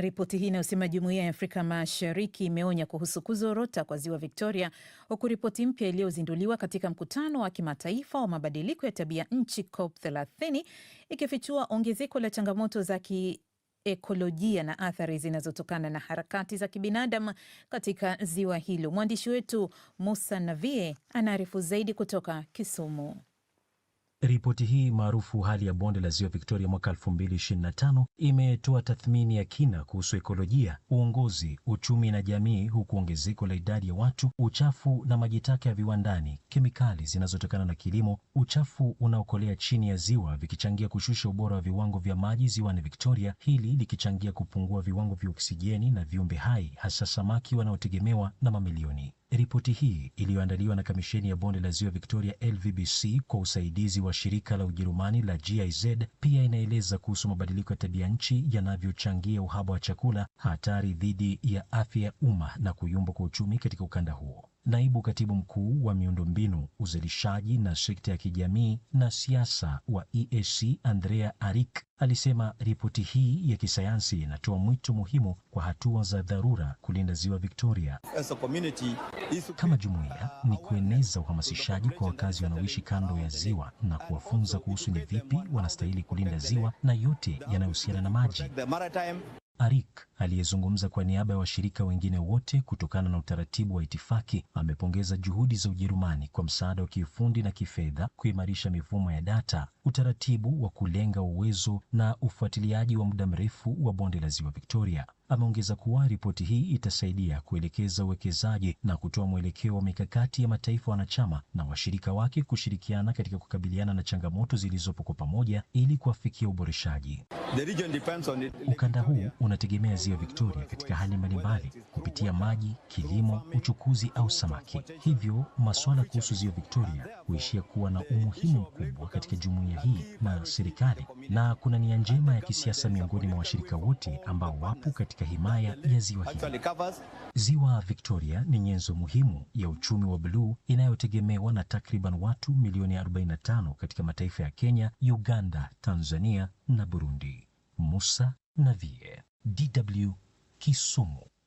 Ripoti hii inayosema Jumuiya ya Afrika Mashariki imeonya kuhusu kuzorota kwa ziwa Victoria, huku ripoti mpya iliyozinduliwa katika mkutano wa kimataifa wa mabadiliko ya tabia nchi COP30 ikifichua ongezeko la changamoto za ekolojia na athari zinazotokana na harakati za kibinadamu katika ziwa hilo. Mwandishi wetu Musa Navie anaarifu zaidi kutoka Kisumu. Ripoti hii maarufu hali ya bonde la ziwa Victoria mwaka 2025 imetoa tathmini ya kina kuhusu ekolojia, uongozi, uchumi na jamii, huku ongezeko la idadi ya watu, uchafu na maji taka ya viwandani, kemikali zinazotokana na kilimo, uchafu unaokolea chini ya ziwa vikichangia kushusha ubora wa viwango vya maji ziwani Victoria, hili likichangia kupungua viwango vya oksijeni na viumbe hai, hasa samaki wanaotegemewa na mamilioni. Ripoti hii iliyoandaliwa na Kamisheni ya Bonde la Ziwa Victoria LVBC kwa usaidizi wa shirika la Ujerumani la GIZ pia inaeleza kuhusu mabadiliko ya tabia nchi yanavyochangia uhaba wa chakula, hatari dhidi ya afya ya umma na kuyumba kwa uchumi katika ukanda huo. Naibu Katibu Mkuu wa Miundombinu, Uzalishaji na Sekta ya Kijamii na Siasa wa EAC, Andrea Arik, alisema ripoti hii ya kisayansi inatoa mwito muhimu kwa hatua za dharura kulinda ziwa Victoria. Kama jumuiya ni kueneza uhamasishaji kwa wakazi wanaoishi kando ya ziwa na kuwafunza kuhusu ni vipi wanastahili kulinda ziwa na yote yanayohusiana na maji. Arik aliyezungumza kwa niaba ya washirika wengine wote kutokana na utaratibu wa itifaki amepongeza juhudi za Ujerumani kwa msaada wa kiufundi na kifedha kuimarisha mifumo ya data, utaratibu wa kulenga uwezo na ufuatiliaji wa muda mrefu wa bonde la ziwa Victoria. Ameongeza kuwa ripoti hii itasaidia kuelekeza uwekezaji na kutoa mwelekeo wa mikakati ya mataifa wanachama na washirika wake kushirikiana katika kukabiliana na changamoto zilizopo kwa pamoja ili kuafikia uboreshaji. Ukanda huu unategemea ziwa Victoria katika hali mbalimbali kupitia maji, kilimo, uchukuzi au samaki. Hivyo masuala kuhusu ziwa Victoria huishia kuwa na umuhimu mkubwa katika jumuiya hii na serikali, na kuna nia njema ya kisiasa miongoni mwa washirika wote ambao wapo katika himaya ya ziwa hili. Ziwa Victoria ni nyenzo muhimu ya uchumi wa bluu inayotegemewa na takriban watu milioni 45 katika mataifa ya Kenya, Uganda, Tanzania na Burundi. Musa Navie, DW, Kisumu.